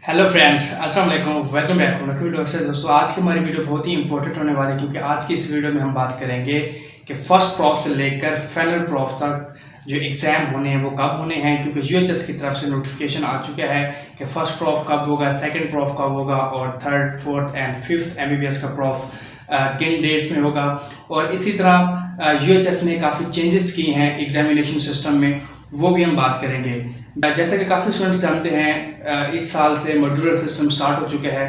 Hello friends, अस्सलाम वालेकुम, welcome back to video. दोस्तों, आज की हमारी वीडियो बहुत ही इंपॉर्टेंट होने वाली है क्योंकि आज की इस वीडियो में हम बात करेंगे कि फर्स्ट प्रॉफ से लेकर फाइनल प्रॉफ तक जो एग्ज़ाम होने हैं वो कब होने हैं। क्योंकि यूएचएस की तरफ से नोटिफिकेशन आ चुका है कि फर्स्ट प्रॉफ कब होगा, सेकंड प्रॉफ कब होगा और third, fourth and fifth MBBS का प्रॉफ किन डेट्स में होगा। और इसी तरह यूएचएस ने काफ़ी चेंजेस किए हैं एग्जामिनेशन सिस्टम में, वो भी हम बात करेंगे। जैसा कि काफ़ी स्टूडेंट्स जानते हैं, इस साल से मॉड्यूलर सिस्टम स्टार्ट हो चुका है।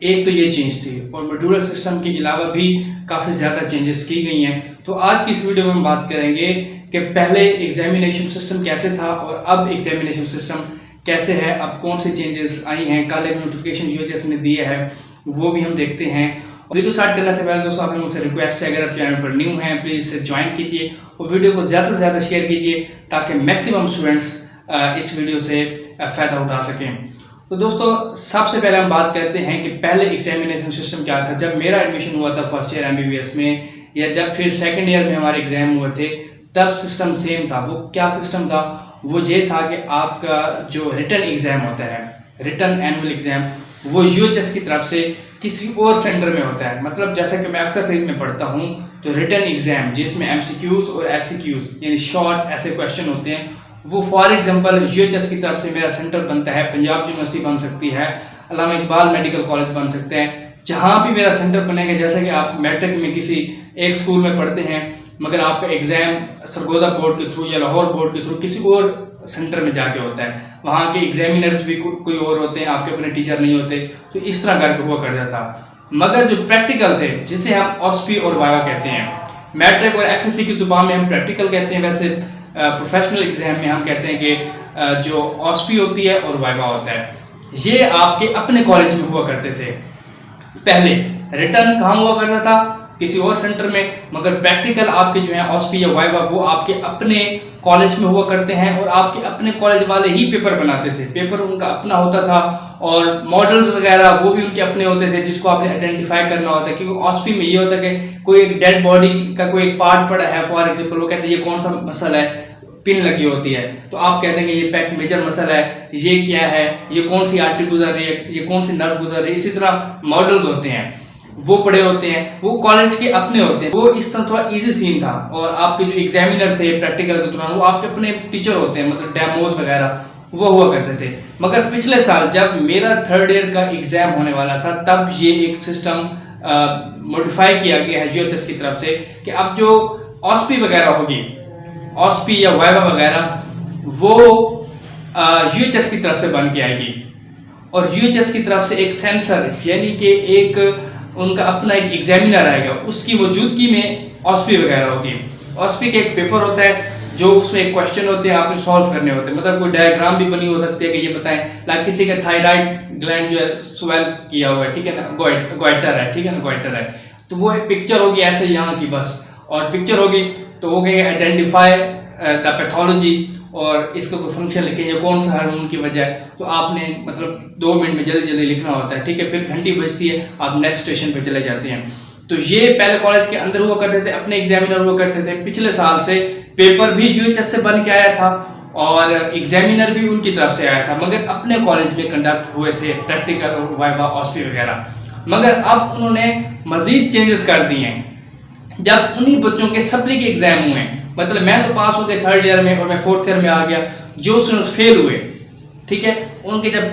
एक तो ये चेंज थी और मॉड्यूलर सिस्टम के अलावा भी काफ़ी ज़्यादा चेंजेस की गई हैं। तो आज की इस वीडियो में हम बात करेंगे कि पहले एग्जामिनेशन सिस्टम कैसे था और अब एग्जामिनेशन सिस्टम कैसे है, अब कौन सी चेंजेस आई हैं, कल एक नोटिफिकेशन यूएचएस ने दिए है, वो भी हम देखते हैं। वीडियो स्टार्ट करने से पहले दोस्तों, आप लोगों से रिक्वेस्ट है, अगर आप चैनल पर न्यू हैं प्लीज़ इसे ज्वाइन कीजिए और वीडियो को ज़्यादा से ज़्यादा शेयर कीजिए ताकि मैक्सिमम स्टूडेंट्स इस वीडियो से फ़ायदा उठा सकें। तो दोस्तों, सबसे पहले हम बात करते हैं कि पहले एग्जामिनेशन सिस्टम क्या था। जब मेरा एडमिशन हुआ था फर्स्ट ईयर एमबीबीएस में, या जब फिर सेकंड ईयर में हमारे एग्ज़ाम हुए थे, तब सिस्टम सेम था। वो क्या सिस्टम था? वो ये था कि आपका जो रिटन एग्ज़ाम होता है, रिटन एनुअल एग्ज़ाम, वो यूएचएस की तरफ से किसी और सेंटर में होता है। मतलब जैसा कि मैं अक्सर सीरीज में पढ़ता हूँ, तो रिटन एग्ज़ाम जिसमें एमसीक्यूज़ और एससीक्यूज़ यानी शॉर्ट ऐसे क्वेश्चन होते हैं, वो फॉर एग्जांपल यूएचएस की तरफ से मेरा सेंटर बनता है। पंजाब यूनिवर्सिटी बन सकती है, अल्लामा इकबाल मेडिकल कॉलेज बन सकते हैं, जहाँ भी मेरा सेंटर बनेगा। जैसे कि आप मैट्रिक में किसी एक स्कूल में पढ़ते हैं, मगर आपका एग्ज़ाम सरगोदा बोर्ड के थ्रू या लाहौर बोर्ड के थ्रू किसी और सेंटर में जाके होता है, वहाँ के एग्जामिनर्स भी कोई और होते हैं, आपके अपने टीचर नहीं होते। तो इस तरह करके हुआ करता था। मगर जो प्रैक्टिकल थे, जिसे हम ऑस्पी और वाइवा कहते हैं, मैट्रिक और एफएससी की जुबान में हम प्रैक्टिकल कहते हैं, वैसे प्रोफेशनल एग्जाम में हम कहते हैं कि जो ऑस्पी होती है और वाइवा होता है, ये आपके अपने कॉलेज में हुआ करते थे। पहले रिटर्न कहाँ हुआ करता था? किसी और सेंटर में। मगर प्रैक्टिकल आपके जो है ऑस्पी या वाइवा, वो आपके अपने कॉलेज में हुआ करते हैं और आपके अपने कॉलेज वाले ही पेपर बनाते थे। पेपर उनका अपना होता था और मॉडल्स वगैरह वो भी उनके अपने होते थे, जिसको आपने आइडेंटिफाई करना होता है। क्योंकि ऑस्पी में ये होता है कि कोई एक डेड बॉडी का कोई एक पार्ट पड़ा है, फॉर एग्जाम्पल, वो कहते हैं ये कौन सा मसल है, पिन लगी होती है, तो आप कहते हैं कि ये पैक मेजर मसल है, ये क्या है, ये कौन सी आर्टरी गुजर रही है, ये कौन सी नर्व गुजर रही है। इसी तरह मॉडल्स होते हैं, वो पड़े होते हैं, वो कॉलेज के अपने होते हैं। वो इस तरह थोड़ा इजी सीन था। और आपके जो एग्जामिनर थे प्रैक्टिकल के दौरान, वो आपके अपने टीचर होते हैं, मतलब डेमोज वगैरह वो हुआ करते थे। मगर पिछले साल जब मेरा थर्ड ईयर का एग्जाम होने वाला था, तब ये एक सिस्टम मॉडिफाई किया गया है यूएचएस की तरफ से कि अब जो ऑस्पी वगैरह होगी, ऑस्पी या वाइवा वगैरह, वो यूएचएस की तरफ से बन के आएगी। और यूएचएस की तरफ से एक सेंसर यानी कि एक उनका अपना एक एग्जामिनर आएगा, उसकी मौजूदगी में ऑस्पी वगैरह होगी। ऑस्पी का एक पेपर होता है, जो उसमें एक क्वेश्चन होते हैं, आपने सॉल्व करने होते हैं। मतलब कोई डायग्राम भी बनी हो सकती है कि ये बताएं, लाइक किसी का थायराइड ग्लैंड जो है स्वेल किया हुआ है, ठीक है ना, गोइटर है, ठीक है ना, गोइटर है, तो वो एक पिक्चर होगी ऐसे यहाँ की बस, और पिक्चर होगी तो वो कहेंगे आइडेंटिफाई द पैथोलॉजी और इसका कोई फंक्शन लिखें या कौन सा हार्मोन की वजह है। तो आपने मतलब 2 मिनट में जल्दी जल्दी लिखना होता है, ठीक है। फिर घंटी बजती है, आप नेक्स्ट स्टेशन पे चले जाते हैं। तो ये पहले कॉलेज के अंदर हुआ करते थे, अपने एग्जामिनर हुआ करते थे। पिछले साल से पेपर भी यूएचएस से बन के आया था और एग्जामिनर भी उनकी तरफ से आया था, मगर अपने कॉलेज में कंडक्ट हुए थे प्रैक्टिकल और वाइवा ऑस्पी वगैरह। मगर अब उन्होंने मजीद चेंजेस कर दिए हैं। जब उन्हीं बच्चों के सप्ली के एग्जाम हुए, मतलब मैं तो पास हो गया थर्ड ईयर में और मैं फोर्थ ईयर में आ गया, जो स्टूडेंट्स फेल हुए, ठीक है, उनके जब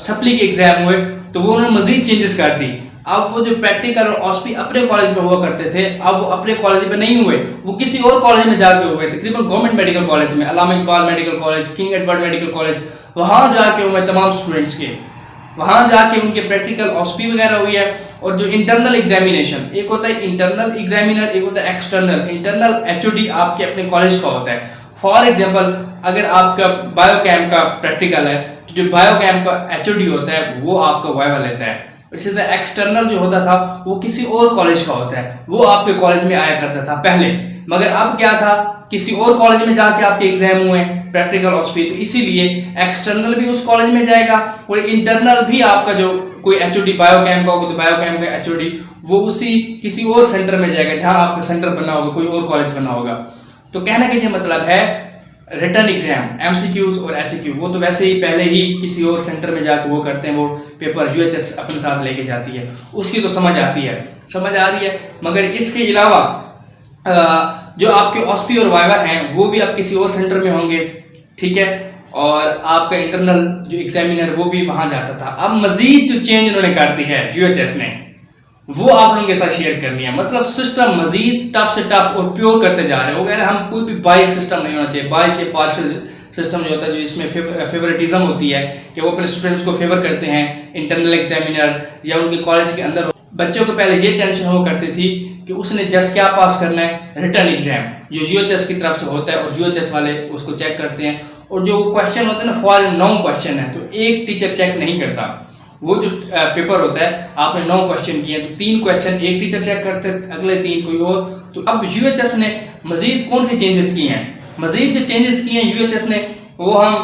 सप्ली के एग्जाम हुए तो वो उन्होंने मजीद चेंजेस कर दी। अब वो जो प्रैक्टिकल और ऑस्पी अपने कॉलेज में हुआ करते थे, अब वो अपने कॉलेज में नहीं हुए, वो किसी और कॉलेज में जाके हुए, तकरीबन गवर्नमेंट मेडिकल कॉलेज में, Allama Iqbal medical college, King Edward medical college, वहाँ जाके हुए तमाम स्टूडेंट्स के। वहाँ जाके उनके प्रैक्टिकल ऑस्पी वगैरह हुई है। और जो इंटरनल एग्जामिनेशन, एक होता है इंटरनल एग्जामिनर, एक होता है एक्सटर्नल। इंटरनल एचओडी आपके अपने कॉलेज का होता है। फॉर एग्जांपल, अगर आपका बायोकेम का प्रैक्टिकल है, तो जो बायोकेम का एचओडी होता है वो आपका वाइवा लेता है। इसी तरह एक्सटर्नल जो होता था वो किसी और कॉलेज का होता है, वो आपके कॉलेज में आया करता था पहले। मगर अब क्या था, किसी और कॉलेज में जाके आपके एग्जाम हुए प्रैक्टिकल ऑस्पी, तो इसीलिए एक्सटर्नल भी उस कॉलेज में जाएगा और इंटरनल भी आपका जो कोई एचओडी बायोकेम का होगा, तो बायोकेम का एचओडी वो उसी किसी और सेंटर में जाएगा जहां आपका सेंटर बना होगा, कोई और कॉलेज बना होगा। तो कहने का ये मतलब है रिटर्न एग्जाम, एमसीक्यूज और एसक्यू, वो तो वैसे ही पहले ही किसी और सेंटर में जाकर वो करते हैं, वो पेपर यूएचएस अपने साथ लेके जाती है, उसकी तो समझ आती है, समझ आ रही है। मगर इसके अलावा जो आपके ऑस्पी और वाइवा हैं वो भी आप किसी और सेंटर में होंगे, ठीक है, और आपका इंटरनल जो एग्जामिनर वो भी वहां जाता था। अब मजीद जो चेंज उन्होंने कर दी है यूएचएस ने, वो आप लोगों के साथ शेयर करनी है। मतलब सिस्टम मजीद टफ से टफ और प्योर करते जा रहे हैं। वो कह रहे हैं हम कोई भी बाइस सिस्टम नहीं होना चाहिए, बाइस या पार्शियल सिस्टम जो होता है, जो इसमें फेवरेटिज्म होती है कि वो अपने स्टूडेंट्स को फेवर करते हैं इंटरनल एग्जामिनर या उनके कॉलेज के अंदर। बच्चों को पहले ये टेंशन हो करती थी कि उसने जस्ट क्या पास करना है, रिटर्न एग्जाम जो यूएचएस की तरफ से होता है, और यूएचएस वाले उसको चेक करते हैं। और जो क्वेश्चन होते हैं ना, फॉर 9 क्वेश्चन है, तो एक टीचर चेक नहीं करता। वो जो पेपर होता है, आपने 9 क्वेश्चन किए तो 3 क्वेश्चन एक टीचर चेक करते हैं, अगले 3 कोई और। तो अब यूएचएस ने मजीद कौन सी चेंजेस किए हैं, मजीद जो चेंजेस किए हैं यूएचएस ने, वो हम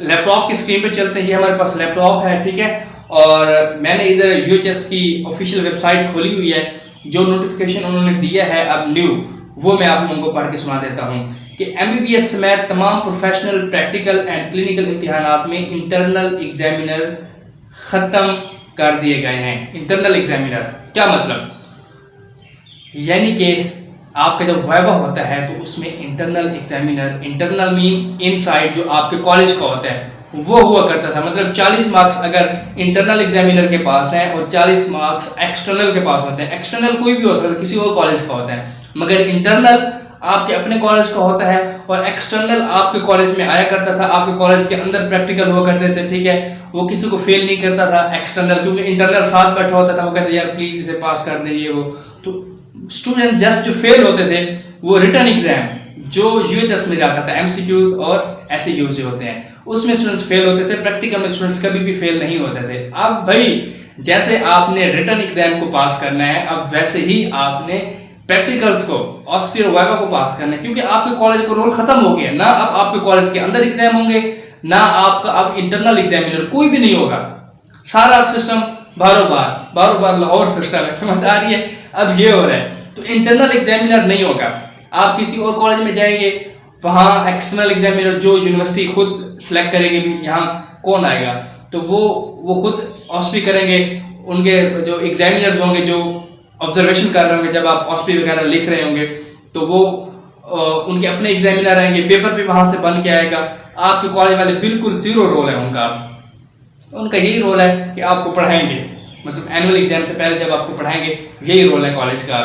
लैपटॉप की स्क्रीन पे चलते हैं। ये हमारे पास लैपटॉप है, ठीक है, और मैंने इधर यूएचएस की ऑफिशियल वेबसाइट खोली हुई है। जो नोटिफिकेशन उन्होंने दिया है अब न्यू, वो मैं आप लोगों को पढ़ के सुना देता हूँ कि एमबीबीएस समेत तमाम प्रोफेशनल, प्रैक्टिकल एंड क्लिनिकल इम्तिहानात में इंटरनल एग्जामिनर खत्म कर दिए गए हैं। इंटरनल एग्जामिनर क्या मतलब, यानी कि आपका जब वाइवा होता है तो उसमें internal examiner, internal mean inside जो आपके कॉलेज का होता है, वो हुआ करता था। मतलब 40 मार्क्स अगर इंटरनल एग्जामिनर के पास हैं और 40 मार्क्स एक्सटर्नल के पास होते हैं। एक्सटर्नल कोई भी हो सकता है, किसी और कॉलेज का होता है, मगर इंटरनल आपके अपने कॉलेज का होता है, और एक्सटर्नल आपके कॉलेज में आया करता था, आपके कॉलेज के अंदर प्रैक्टिकल हुआ करते थे, ठीक है, वो किसी को फेल नहीं करता था एक्सटर्नल, क्योंकि इंटरनल साथ बैठा होता था, वो कहते यार प्लीज इसे पास कर दीजिए। वो तो स्टूडेंट जस्ट जो फेल होते थे, वो रिटर्न एग्जाम जो यूएचएस में जाता था, एमसीक्यूज और एसक्यूज जो होते हैं, उसमें स्टूडेंट्स फेल होते थे। प्रैक्टिकल में स्टूडेंट्स कभी भी फेल नहीं होते थे। अब भाई जैसे आपने रिटर्न एग्जाम को पास करना है, अब वैसे ही आपने प्रैक्टिकल्स को, ऑस्पी और वाइवा को पास करना है, क्योंकि आपके कॉलेज का रोल खत्म हो गया ना। अब आपके कॉलेज के अंदर एग्जाम होंगे ना, आपका अब इंटरनल एग्जामिनर कोई भी नहीं होगा। सारा सिस्टम बारों बार लाहौर सिस्टम है, समझ आ रही है। अब ये हो रहा है, तो इंटरनल एग्जामिनर नहीं होगा। आप किसी और कॉलेज में जाएंगे, वहाँ एक्सटर्नल एग्जामिनर जो यूनिवर्सिटी खुद सेलेक्ट करेगी भी यहाँ कौन आएगा, तो वो खुद ऑस्पी करेंगे। उनके जो एग्जामिनर्स होंगे जो ऑब्जर्वेशन कर रहे होंगे, जब आप ऑस्पी वगैरह लिख रहे होंगे, तो वो उनके अपने एग्जामिनर आएंगे, पेपर भी वहाँ से बन के आएगा। आपके कॉलेज वाले बिल्कुल जीरो रोल है उनका यही रोल है कि आपको पढ़ाएंगे, मतलब एनुअल एग्जाम से पहले जब आपको पढ़ाएंगे, यही रोल है कॉलेज का।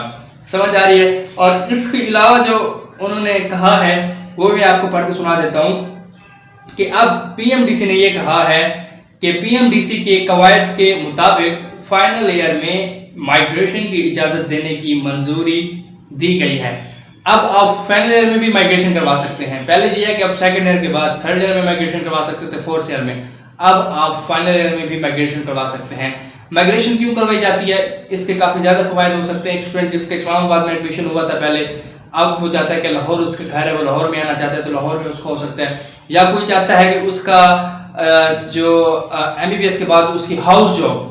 समझ आ रही है। और इसके अलावा जो उन्होंने कहा है वो भी आपको पढ़ के सुना देता हूँ कि अब पीएमडीसी ने ये कहा है कि पीएमडीसी के कवायद के मुताबिक फाइनल ईयर में माइग्रेशन की इजाज़त देने की मंजूरी दी गई है। अब आप फाइनल ईयर में भी माइग्रेशन करवा सकते हैं। पहले ये है कि आप सेकंड ईयर के बाद थर्ड ईयर में माइग्रेशन करवा सकते थे, फोर्थ ईयर में। अब आप फाइनल ईयर में भी माइग्रेशन करवा सकते हैं। माइग्रेशन क्यों करवाई जाती है, इसके काफ़ी ज़्यादा फ़वायद हो सकते हैं। एक स्टूडेंट जिसका इस्लामाबाद में एडमिशन हुआ था पहले, अब वो चाहता है कि लाहौर उसके घर है, वो लाहौर में आना चाहता है, तो लाहौर में उसको हो सकता है। या कोई चाहता है कि उसका जो एमबीबीएस के बाद उसकी हाउस जॉब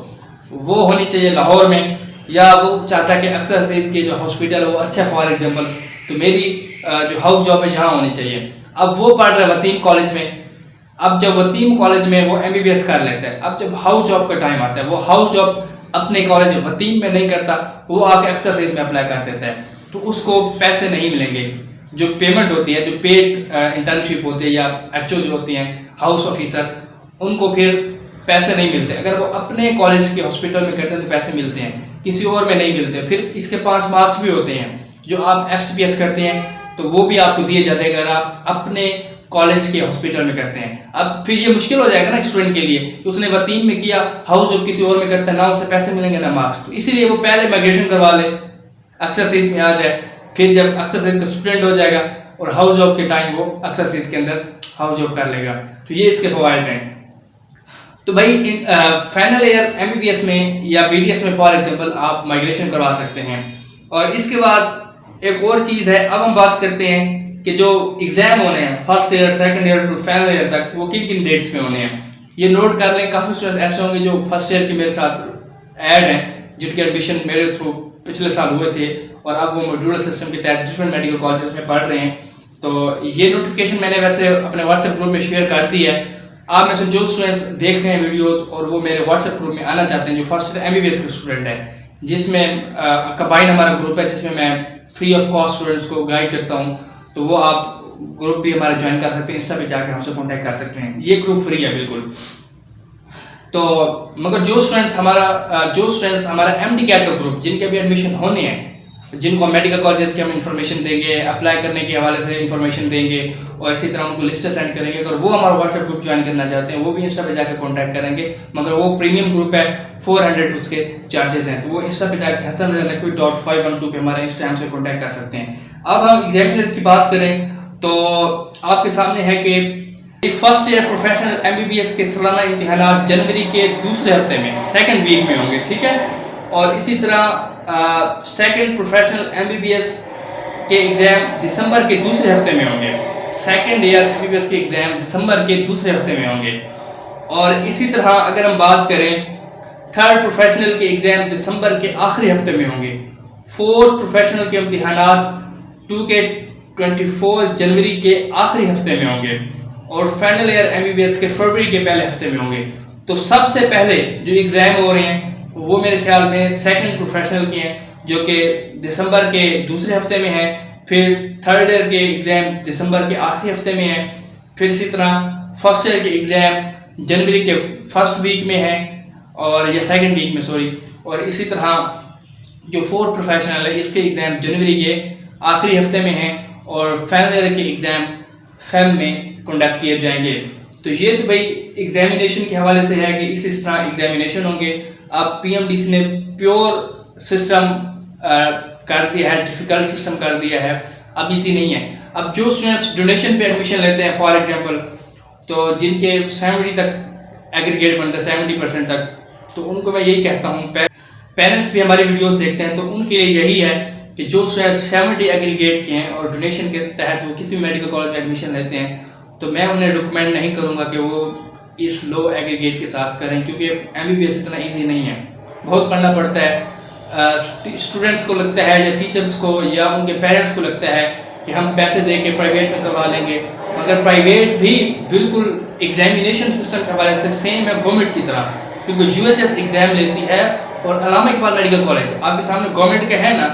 वो होनी चाहिए लाहौर में, या वो चाहता है कि अख्तर सईद के जो हॉस्पिटल है वो अच्छा, फॉर एग्जाम्पल, तो मेरी जो हाउस जॉब है यहाँ होनी चाहिए। अब वो पढ़ रहा है वतीम कॉलेज में। अब जब वतीम कॉलेज में वो एमबीबीएस कर लेता है, अब जब हाउस जॉब का टाइम आता है, वो हाउस जॉब अपने कॉलेज वतीम में नहीं करता, वो आके अख्तर सईद में अप्लाई कर देता है, तो उसको पैसे नहीं मिलेंगे। जो पेमेंट होती है, जो पेड इंटर्नशिप होती है, या एचओ जो होती हैं हाउस ऑफिसर, उनको फिर पैसे नहीं मिलते। अगर वो अपने कॉलेज के हॉस्पिटल में करते हैं तो पैसे मिलते हैं, किसी और में नहीं मिलते। फिर इसके 5 मार्क्स भी होते हैं जो आप एफसीपीएस करते हैं, तो वो भी आपको दिए जाते हैं अगर आप अपने कॉलेज के हॉस्पिटल में करते हैं। अब फिर ये मुश्किल हो जाएगा ना स्टूडेंट के लिए कि उसने वतीम में किया, हाउस जॉब किसी और में करता है, ना उसे पैसे मिलेंगे ना मार्क्स। तो इसीलिए वो पहले माइग्रेशन करवा ले, अख्तर सईद में आ जाए, फिर जब अख्तर सईद का स्टूडेंट हो जाएगा और हाउस जॉब के टाइम वो अख्तर सईद के अंदर हाउस जॉब कर लेगा। तो ये इसके फवायद हैं। तो भाई फाइनल ईयर एमबीबीएस में या बीडीएस में फॉर एग्जांपल आप माइग्रेशन करवा सकते हैं। और इसके बाद एक और चीज़ है, अब हम बात करते हैं कि जो एग्जाम होने हैं first year, second year to final year तक, वो किन किन डेट्स में होने हैं। ये नोट कर लें। काफ़ी स्टूडेंट ऐसे होंगे जो फर्स्ट ईयर के मेरे साथ ऐड हैं, जिनके एडमिशन मेरे थ्रू पिछले साल हुए थे और अब वो मॉड्यूलर सिस्टम के तहत डिफरेंट मेडिकल कॉलेजेस में पढ़ रहे हैं। तो ये नोटिफिकेशन मैंने वैसे अपने व्हाट्सएप ग्रुप में शेयर कर दी है। आप में से जो स्टूडेंट्स देख रहे हैं वीडियोस और वो मेरे व्हाट्सएप ग्रुप में आना चाहते हैं, जो फर्स्ट ईयर MBBS के स्टूडेंट है, जिसमें कंबाइन हमारा ग्रुप है, जिसमें मैं फ्री ऑफ कॉस्ट स्टूडेंट्स को गाइड करता हूँ, तो वो आप ग्रुप भी हमारा ज्वाइन कर सकते हैं, इंस्टा पे जाकर हमसे कांटेक्ट कर सकते हैं। ये ग्रुप फ्री है बिल्कुल। तो मगर जो स्टूडेंट्स हमारा MD कैट का ग्रुप, जिनके भी एडमिशन होने हैं, जिनको मेडिकल कॉलेजेस की हम इंफॉर्मेशन देंगे, अप्लाई करने के हवाले से इंफॉर्मेशन देंगे और इसी तरह उनको लिस्ट सेंड करेंगे, अगर वो हमारा व्हाट्सएप ग्रुप ज्वाइन करना चाहते हैं वो भी इंस्टा पे जाकर कांटेक्ट करेंगे, मगर वो प्रीमियम ग्रुप है, 400 उसके चार्जेस हैं, तो वो इंस्टा पे जाकर hasanliquid.512 पे हमारे इंस्टा हमसे कांटेक्ट कर सकते हैं। अब हम एग्जामिनर की बात करें तो आपके सामने है कि फर्स्ट ईयर प्रोफेशनल MBBS के सालाना इम्तिहान जनवरी के दूसरे हफ्ते में, सेकंड वीक में होंगे, ठीक है। और इसी तरह सेकंड प्रोफेशनल MBBS के एग्जाम दिसंबर के दूसरे हफ्ते में होंगे। सेकंड ईयर MBBS के एग्जाम दिसंबर के दूसरे हफ्ते में होंगे। और इसी तरह अगर हम बात करें थर्ड प्रोफेशनल के एग्जाम दिसंबर के आखिरी हफ्ते में होंगे। फोर्थ प्रोफेशनल के इम्तिहान 24 जनवरी के आखिरी हफ्ते में होंगे और फाइनल ईयर MBBS के फरवरी के पहले हफ्ते में होंगे। तो सबसे पहले जो एग्जाम हो रहे हैं वो मेरे ख्याल में सेकंड प्रोफेशनल के हैं, जो कि दिसंबर के दूसरे हफ्ते में है। फिर थर्ड ईयर के एग्जाम दिसंबर के आखिरी हफ्ते में है। फिर इसी तरह फर्स्ट ईयर के एग्जाम जनवरी के फर्स्ट वीक में है और या सेकंड वीक में, सॉरी। और इसी तरह जो फोर्थ प्रोफेशनल है इसके एग्जाम जनवरी के आखिरी हफ्ते में है और फाइनल ईयर के एग्जाम फेब में कंडक्ट किए जाएंगे। तो ये तो भाई एग्जामिनेशन के हवाले से है कि इस तरह एग्जामिनेशन होंगे। अब PMDC ने प्योर सिस्टम कर दिया है, डिफिकल्ट सिस्टम कर दिया है, अब इजी नहीं है। अब जो स्टूडेंट्स डोनेशन पे एडमिशन लेते हैं, फॉर एग्जांपल, तो जिनके 70 तक एग्रीगेट बनता है, 70% तक, तो उनको मैं यही कहता हूँ, पेरेंट्स भी हमारी वीडियोस देखते हैं, तो उनके लिए यही है कि जो स्टूडेंट्स 70 एग्रीगेट के हैं और डोनेशन के तहत वो किसी भी मेडिकल कॉलेज में एडमिशन लेते हैं, तो मैं उन्हें रिकमेंड नहीं करूँगा कि वो इस लो एग्रीगेट के साथ करें, क्योंकि MBBS इतना इजी नहीं है, बहुत पढ़ना पड़ता है। स्टूडेंट्स को लगता है या टीचर्स को या उनके पेरेंट्स को लगता है कि हम पैसे दे के प्राइवेट में करवा लेंगे, मगर प्राइवेट भी बिल्कुल एग्जामिनेशन सिस्टम के हवाले से सेम है गवर्नमेंट की तरह, क्योंकि UHS एग्जाम लेती है और अल्लामा इकबाल मेडिकल कॉलेज आपके सामने गवर्नमेंट का है ना,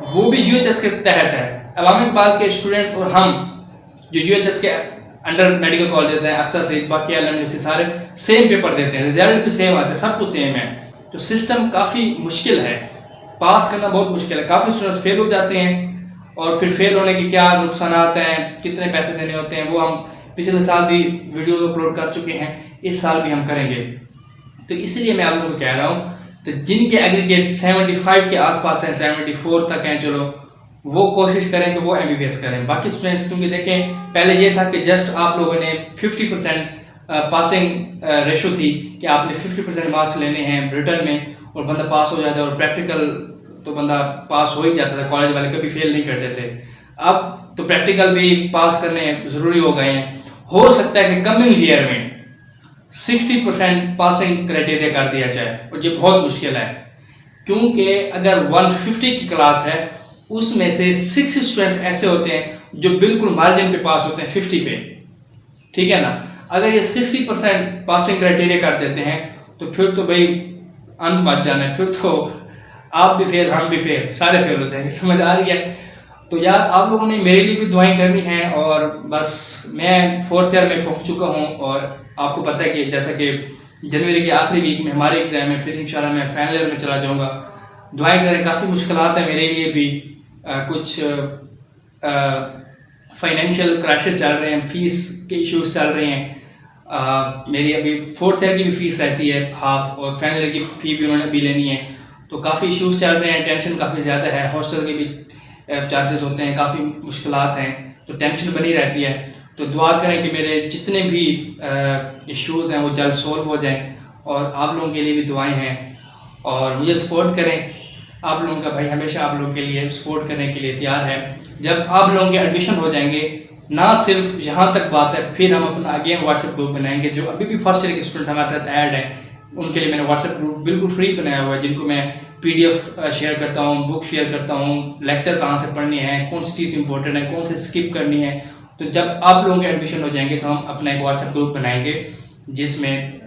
वो भी UHS के तहत है। अल्लामा इकबाल के स्टूडेंट और हम जो UHS के अंडर मेडिकल कॉलेज हैं, अख्तर सईद, बाकी LMDC, सारे सेम पेपर देते हैं, रिजल्ट भी सेम आता है, सब कुछ सेम है। तो सिस्टम काफ़ी मुश्किल है, पास करना बहुत मुश्किल है। काफ़ी स्टूडेंट्स फेल हो जाते हैं और फिर फेल होने के क्या नुकसान हैं, कितने पैसे देने होते हैं, वो हम पिछले साल भी वीडियोस अपलोड कर चुके हैं, इस साल भी हम करेंगे। तो इसलिए मैं आप लोगों को कह रहा हूँ, तो जिनके एग्रीगेट 75 के आसपास हैं, 74 तक हैं, चलो वो कोशिश करें कि वो MBBS करें। बाकी स्टूडेंट्स, क्योंकि देखें पहले ये था कि जस्ट आप लोगों ने 50% पासिंग रेशो थी कि आपने 50% मार्क्स लेने हैं रिटर्न में और बंदा पास हो जाता है, और प्रैक्टिकल तो बंदा पास हो ही जाता था, कॉलेज वाले कभी फेल नहीं करते थे। अब तो प्रैक्टिकल भी पास करने ज़रूरी हो गए हैं। हो सकता है कि कमिंग ईयर में 60% पासिंग क्राइटेरिया कर दिया जाए, और ये बहुत मुश्किल है, क्योंकि अगर 150 की क्लास है उसमें से 6 स्टूडेंट्स ऐसे होते हैं जो बिल्कुल मार्जिन पे पास होते हैं 50 पे, ठीक है ना। अगर ये 60% पासिंग क्राइटेरिया कर देते हैं तो फिर तो भाई अंत मच जाना है, फिर तो आप भी फेल, हम भी फेल, सारे फेल हो जाएंगे, समझ आ रही है। तो यार आप लोगों ने मेरे लिए भी दुआएं करनी है, और बस मैं 4th ईयर में पहुंच चुका हूं, और आपको पता है कि जैसा कि जनवरी के आखिरी वीक में हमारे एग्जाम है, फिर इंशाल्लाह मैं फाइनल ईयर में चला जाऊंगा। दुआएं करें, काफ़ी मुश्किलात है मेरे लिए भी, कुछ फाइनेंशियल क्राइसिस चल रहे हैं, फीस के इश्यूज चल रहे हैं। मेरी अभी 4th ईयर की भी फीस रहती है हाफ, और फाइनल ईयर की फ़ी भी उन्होंने भी लेनी है, तो काफ़ी इश्यूज चल रहे हैं, टेंशन काफ़ी ज़्यादा है, हॉस्टल के भी चार्जेस होते हैं, काफ़ी मुश्किलात हैं, तो टेंशन बनी रहती है। तो दुआ करें कि मेरे जितने भी इश्यूज़ हैं वो जल्द सॉल्व हो जाएं, और आप लोगों के लिए भी दुआएं हैं, और मुझे सपोर्ट करें। आप लोगों का भाई हमेशा आप लोगों के लिए सपोर्ट करने के लिए तैयार है। जब आप लोगों के एडमिशन हो जाएंगे, ना सिर्फ यहाँ तक बात है, फिर हम अपना अगेन व्हाट्सएप ग्रुप बनाएंगे। जो अभी भी फर्स्ट ईयर के स्टूडेंट्स हमारे साथ ऐड हैं, उनके लिए मैंने व्हाट्सएप ग्रुप बिल्कुल फ्री बनाया हुआ है, जिनको मैं PDF शेयर करता हूँ, बुक शेयर करता हूँ, लेक्चर कहाँ से पढ़नी है, कौन सी चीज़ इंपॉर्टेंट है, कौन से स्किप करनी है। तो जब आप लोगों के एडमिशन हो जाएंगे तो हम अपना एक व्हाट्सएप ग्रुप बनाएंगे जिसमें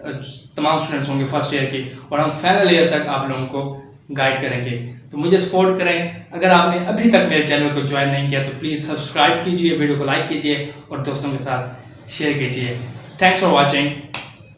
तमाम स्टूडेंट्स होंगे फर्स्ट ईयर के, और हम फाइनल ईयर तक आप लोगों को गाइड करेंगे। तो मुझे सपोर्ट करें। अगर आपने अभी तक मेरे चैनल को ज्वाइन नहीं किया तो प्लीज़ सब्सक्राइब कीजिए, वीडियो को लाइक कीजिए और दोस्तों के साथ शेयर कीजिए। Thanks for watching.